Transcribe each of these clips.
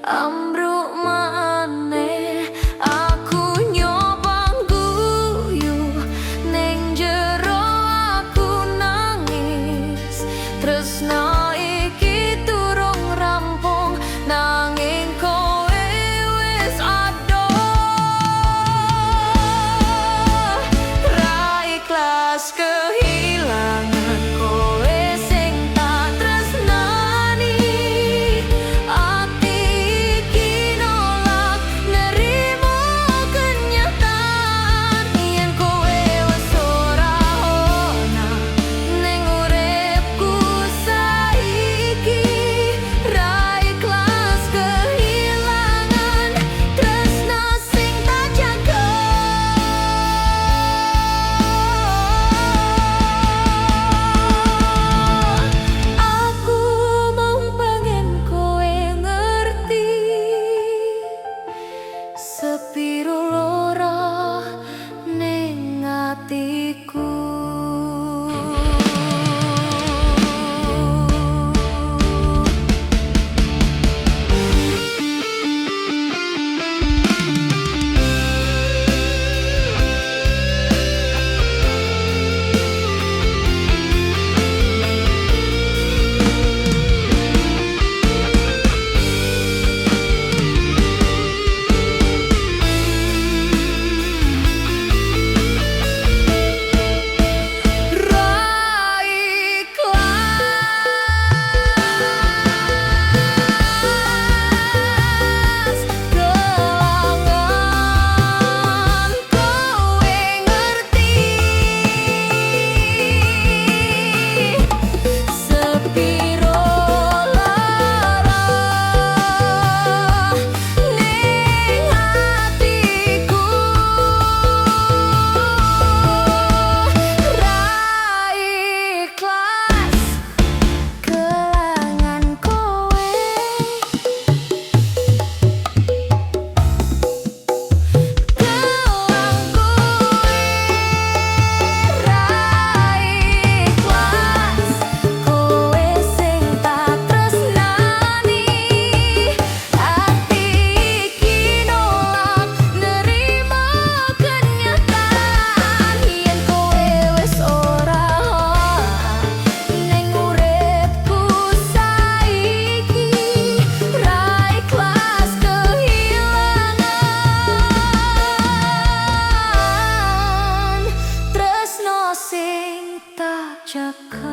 ambruk maneh. Aku nyoba guyu ning jero aku nangis. Tresno iki durung rampung nanging kowe wis adoh. Ra ikhlas kehilangan kowe sing tak tresnani. Ati iki nolak nerimo kenyataan yen kowe wis ora ana ning uripku saiki. Ra ikhlas kehilangan tresno sing tak jaga. Aku mung pengen kowe ngerti sepiro lara ning atiku. Sing tak jaga.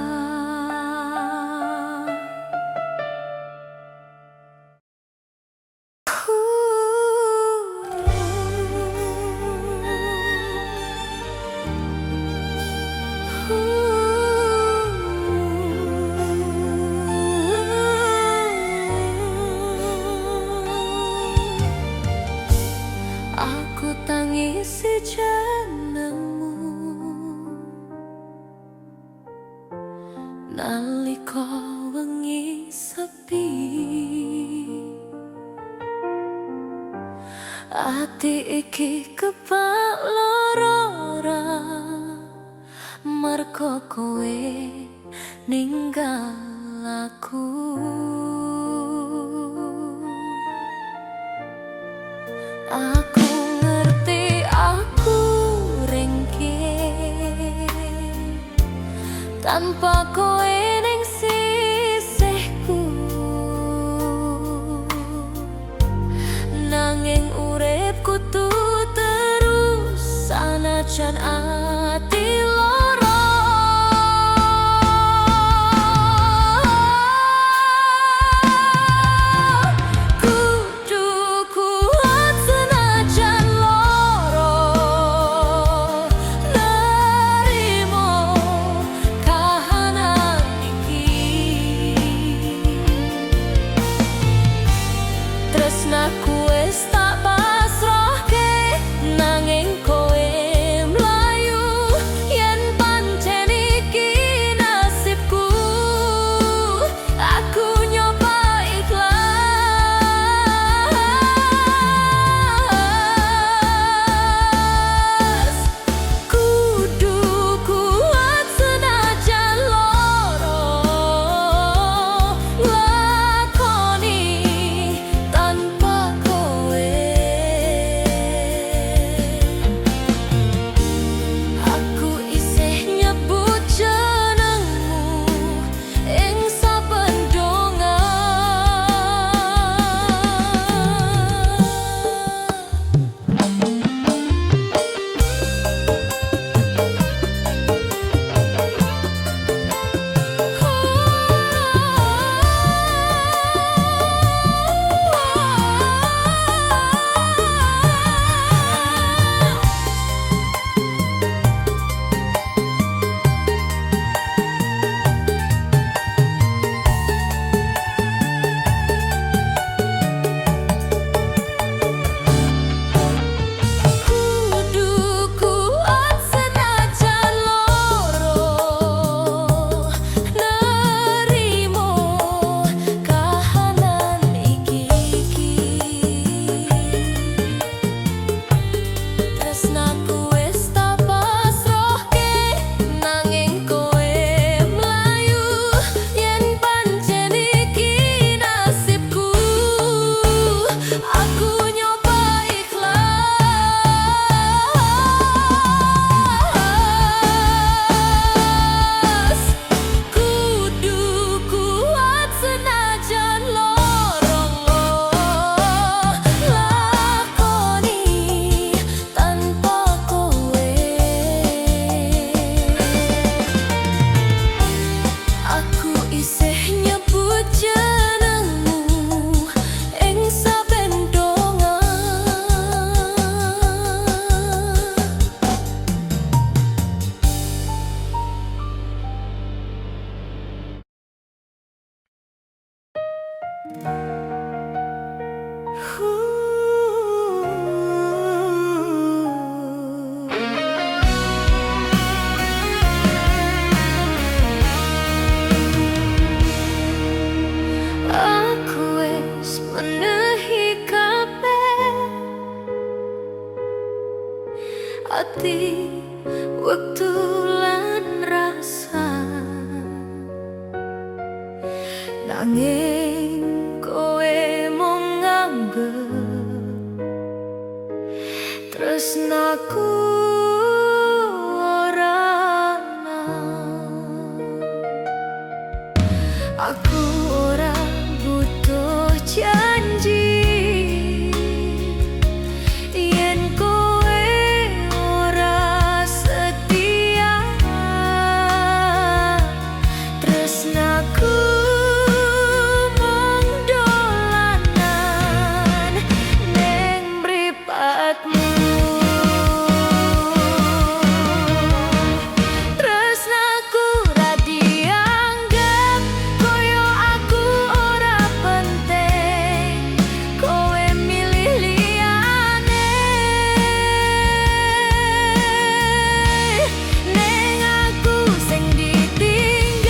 Aku tangis jenengmu nalika wengi sepi. Ati iki kebak lara merga kowe ninggal aku. Aku ngerti aku ringkih tanpa kowe ning sisihku, nanging uripku tuh terus sanajan ati lara. Kudu kuat senajan lara, nerimo kahanan iki. Tresnaku wis tak pasrahke nanging kowe mlayu. Aku wis menehi kabeh ati, wektu lan rasa, nanging kowe mung nganggep tresnaku ora ana. Aku ora butuh janji yen kowe ora setia. Tresnaku mung dolanan ning mripatmu. Tresnaku ra dianggep koyo aku ora penting, kowe milih liyane. Ning aku sing ditinggal,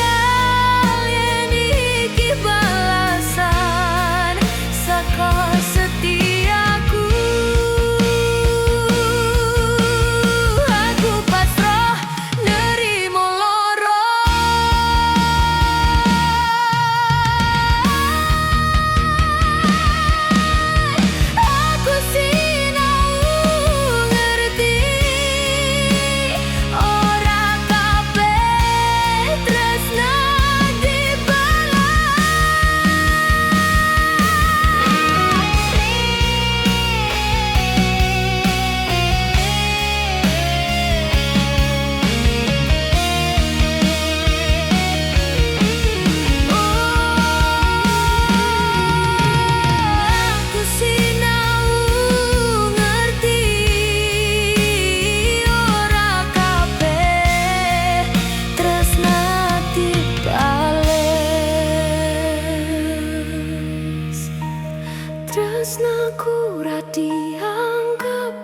yen iki balasan saka setiaku. Aku pasrah nerimo loro. Aku sinau ngerti ora kabeh tresna Aku sinau ngerti ora kabeh tresna dibales. Tresnaku ra dianggep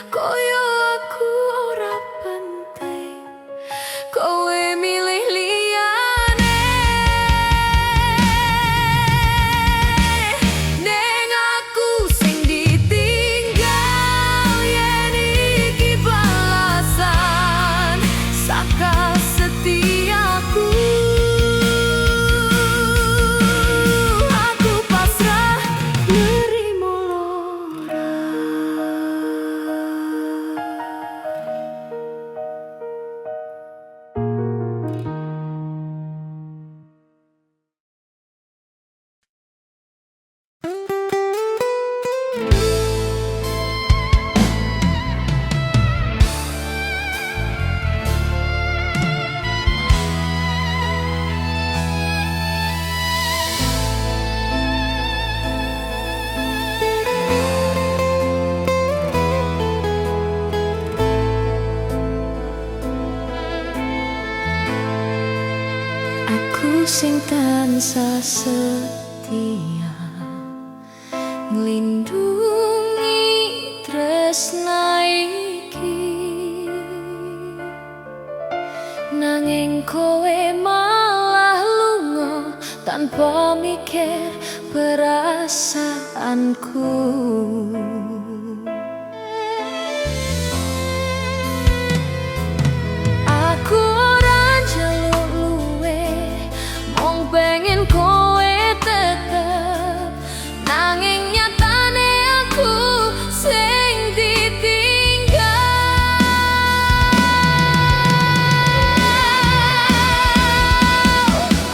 koyo aku ora penting, kowe milih liyane. Ning aku sing ditinggal, yen iki balasan saka setiaku. Aku pasrah nerimo loro. Aku sing tansah setia nglindungi tresna iki, nanging kowe malah lunga tanpa mikir perasaanku. Aku ora njaluk luwih, mung pengen kowe tetep, nanging nyatane aku sing ditinggal.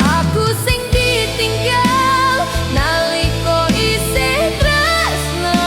Aku sing ditinggal nalika isih tresna.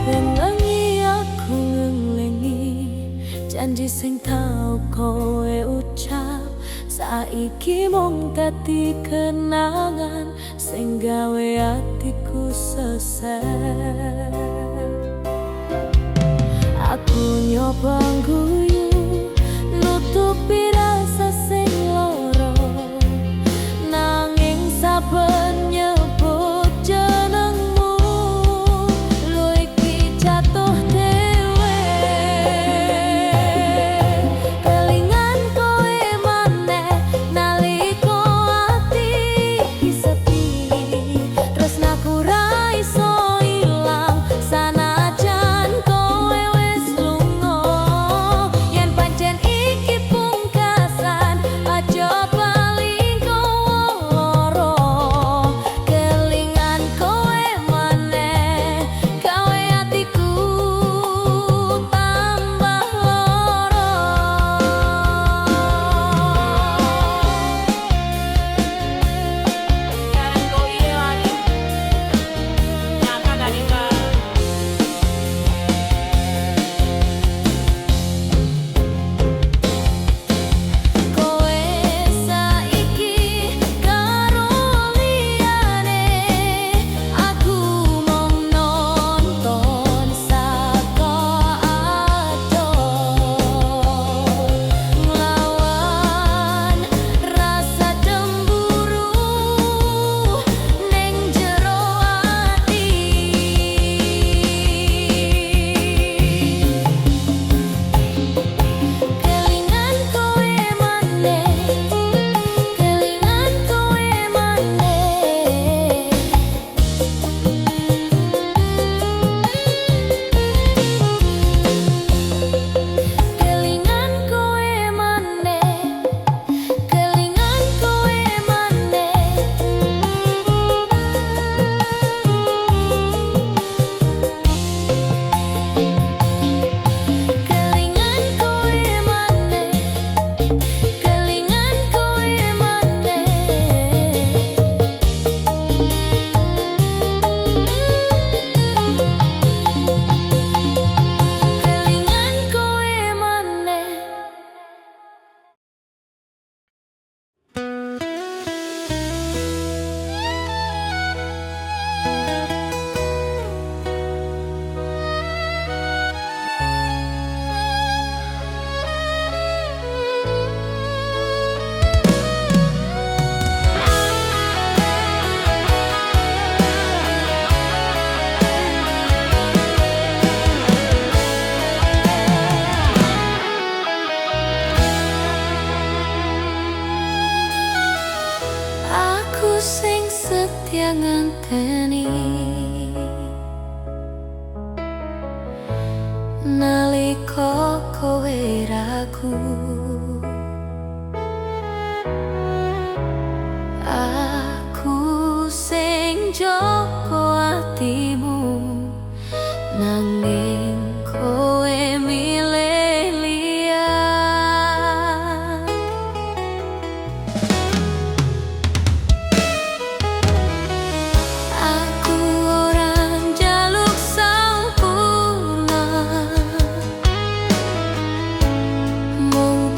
Bengi aku ngelingi janji sing tau kowe ucap, saiki mung dadi kenangan sing gawe atiku sesek. Aku nyoba guyu nutupi rasa sing lara, nanging saben nyebut jenengmu lu iki jatuh dhewe. Kelingan kowe maneh nalika ati sepi, tresnaku ra iso ilang sanajan kowe wis lunga. Yen pancen iki pungkasan aja bali kowe lara. Kelingan kowe maneh gawe atiku tambah lara. Sekarang kau hilang, nyata dari kau. Kowe saiki karo liyane, aku mung nonton saka adoh, nglawan rasa cemburu ning jero ati. Kelingan kowe maneh, kelingan kowe maneh. Kelingan kowe maneh, kelingan kowe maneh. Kelingan kowe maneh, kelingan kowe maneh. Kelingan kowe maneh. Aku sing setia nganteni nalika kowe ragu. Aku sing jaga atimu nanging kowe milih liya. Aku ora njaluk sampurna, mung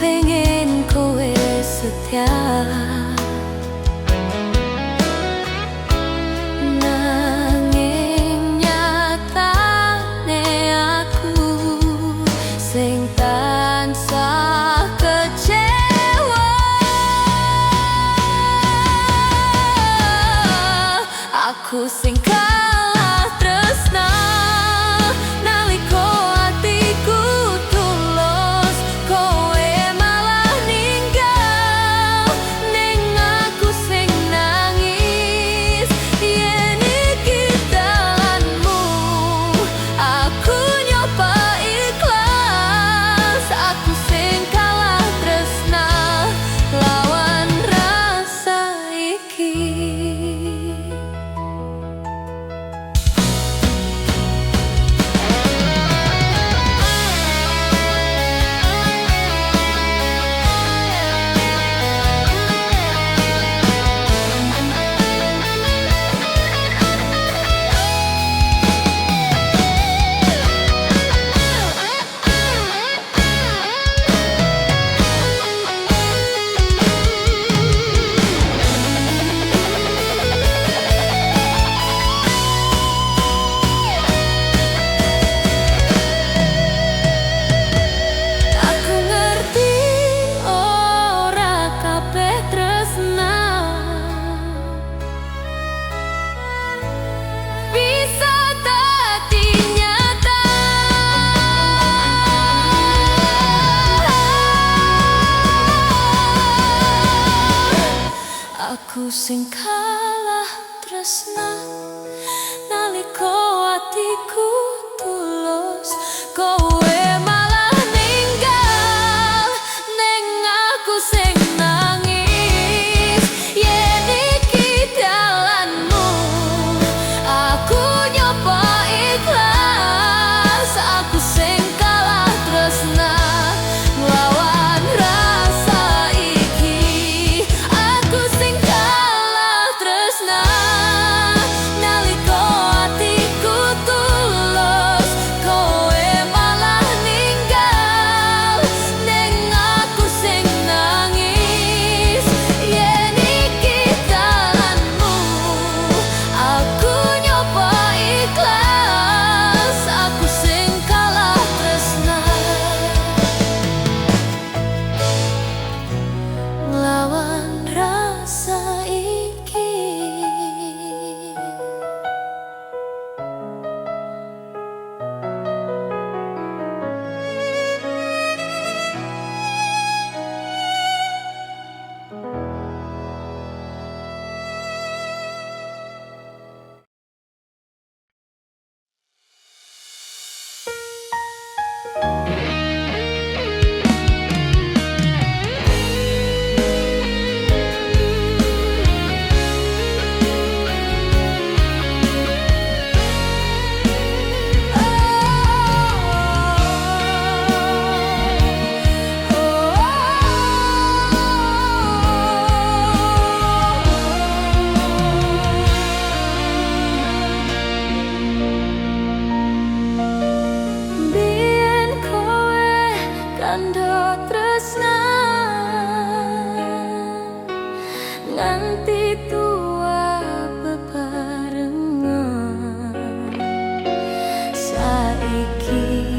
saiki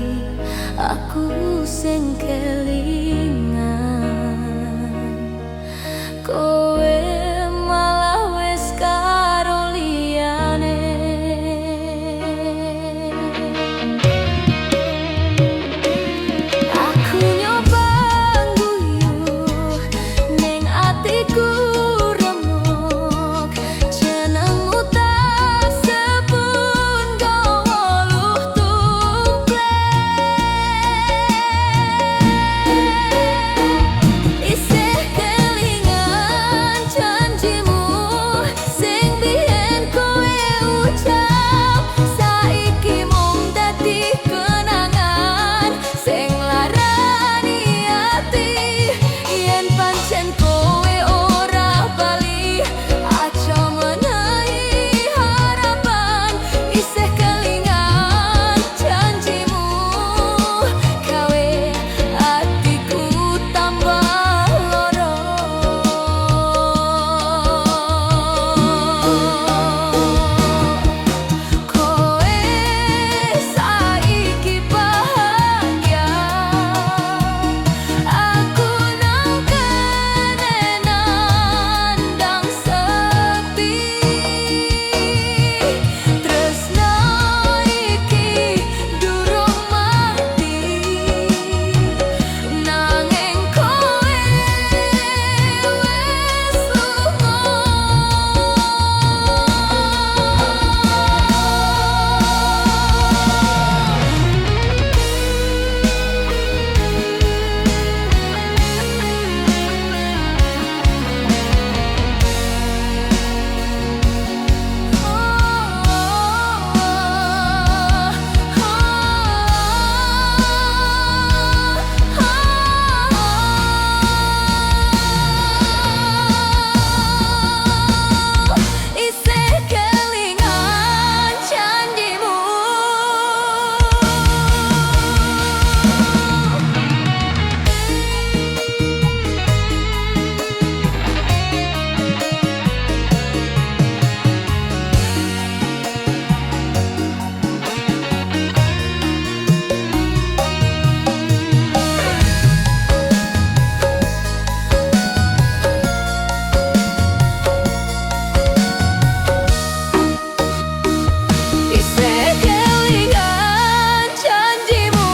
aku sing kelingan, kowe malah wis karo liyane. Aku nyoba ngguyu ning atiku remuk, jenengmu tak sepun gawa luh isih kelingan janjimu sing biyen kowe ucap, saiki mung dadi kenangan sing larani ati. Yen pancen kowe ora bali, aja menehi harapan. Isih kelingan janjimu, gawe atiku tambah lara. Kowe saiki bahagia, aku nang kene nandang sepi. Tresno iki durung mati, nanging kowe wis lunga. Isih kelingan janjimu. Isih kelingan janjimu.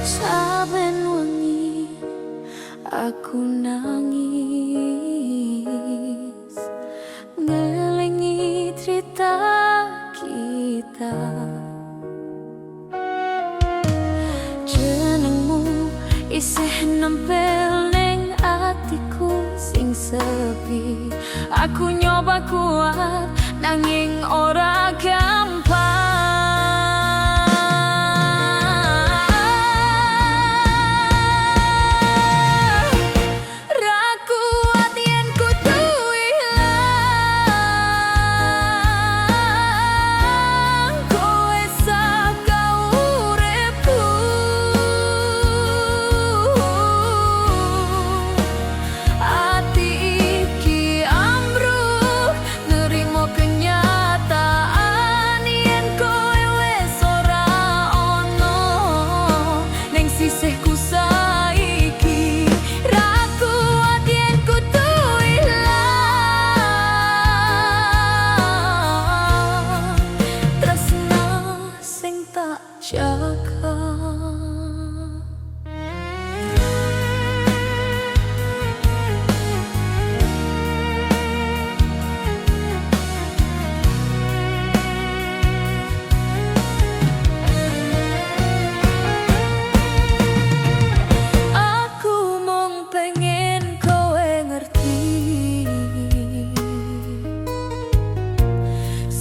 Saben wengi aku nangis ngelingi cerita kita. Jenengmu isih nempel ning atiku sing sepi. Aku nyoba kuat nanging ora gampang. Ra kuat yen kudu ilang, kowe saka uripku. Ati iki ambruk nerimo kenyataan.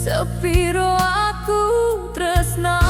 sepiro aku tresna.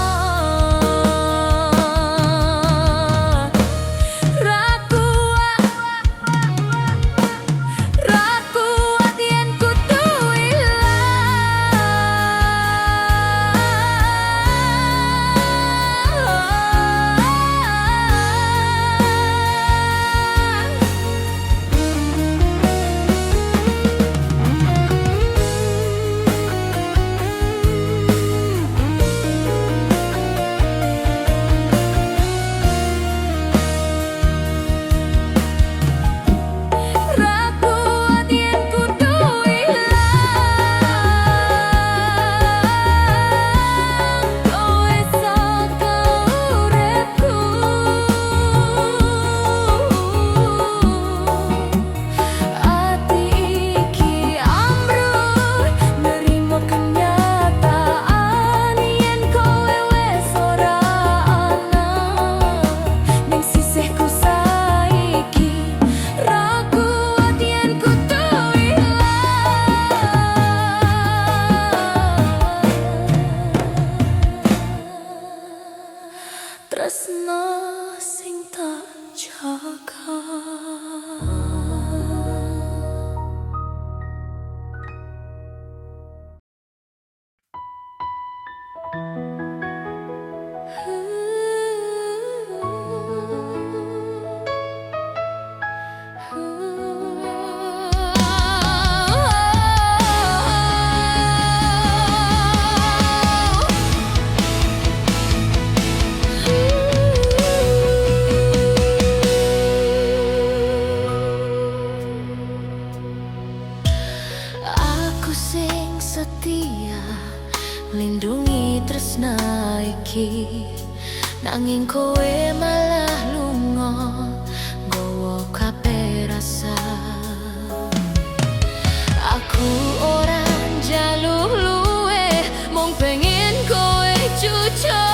Tresna sing tak jaga. Aku sing setia lindungi tresna iki, nanging kowe malah lunga nggawa kabeh rasa. Aku ora njaluk luwe, mung pengen kowe jujur.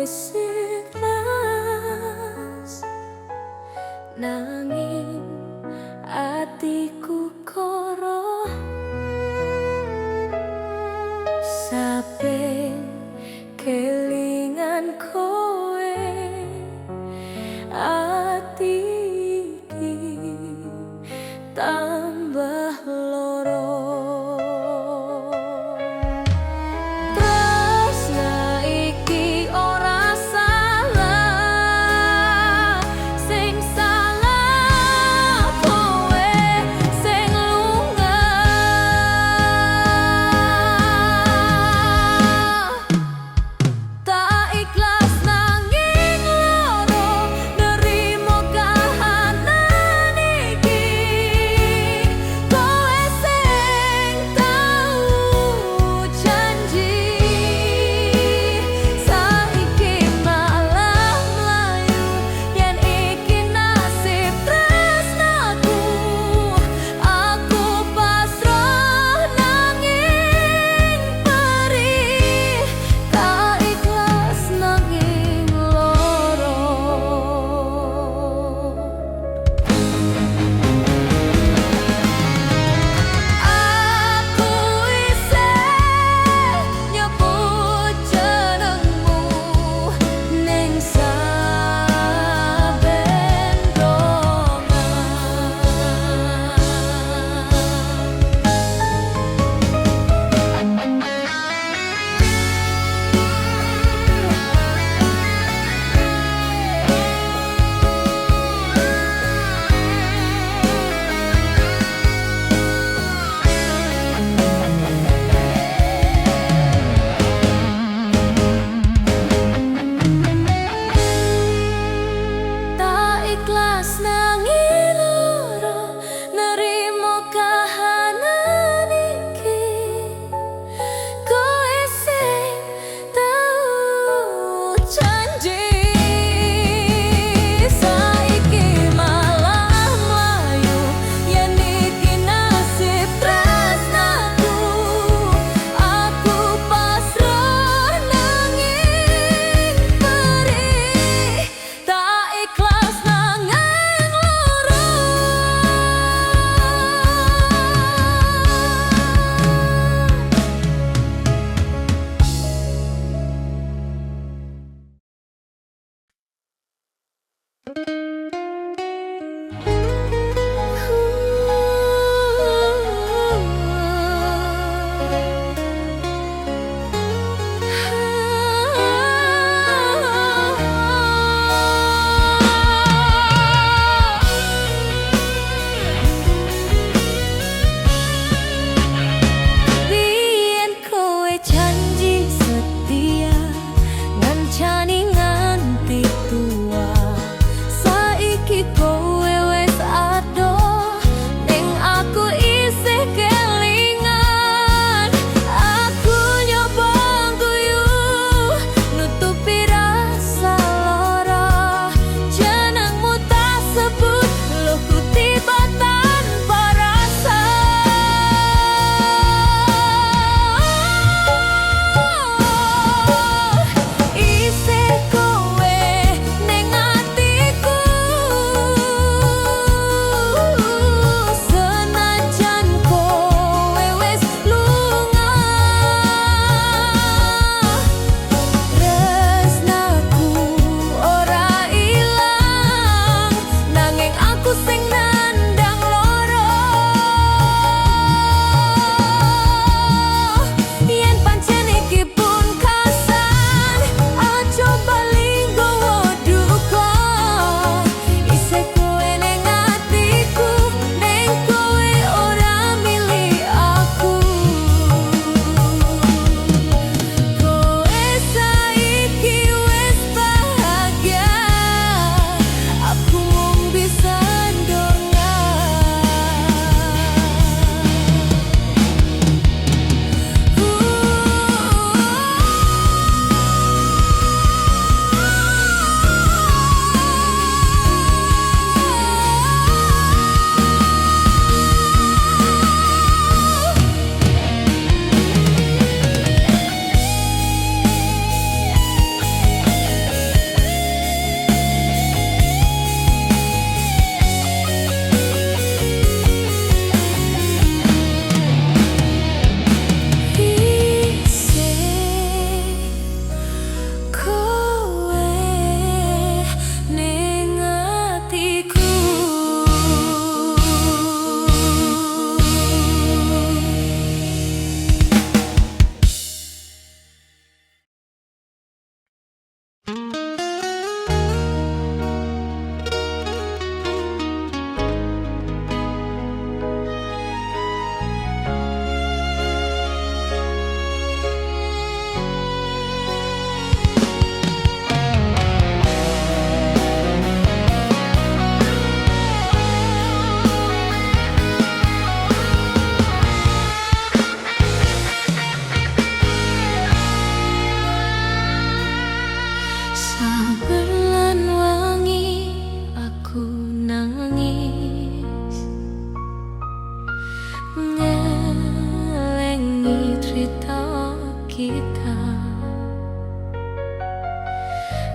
wis ikhlas, nanging atiku koro saben kelingan kowe. Ati iki tambah loro. Tresna iki ora salah, sing salah kowe sing lunga. Tak ikhlas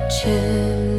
cinta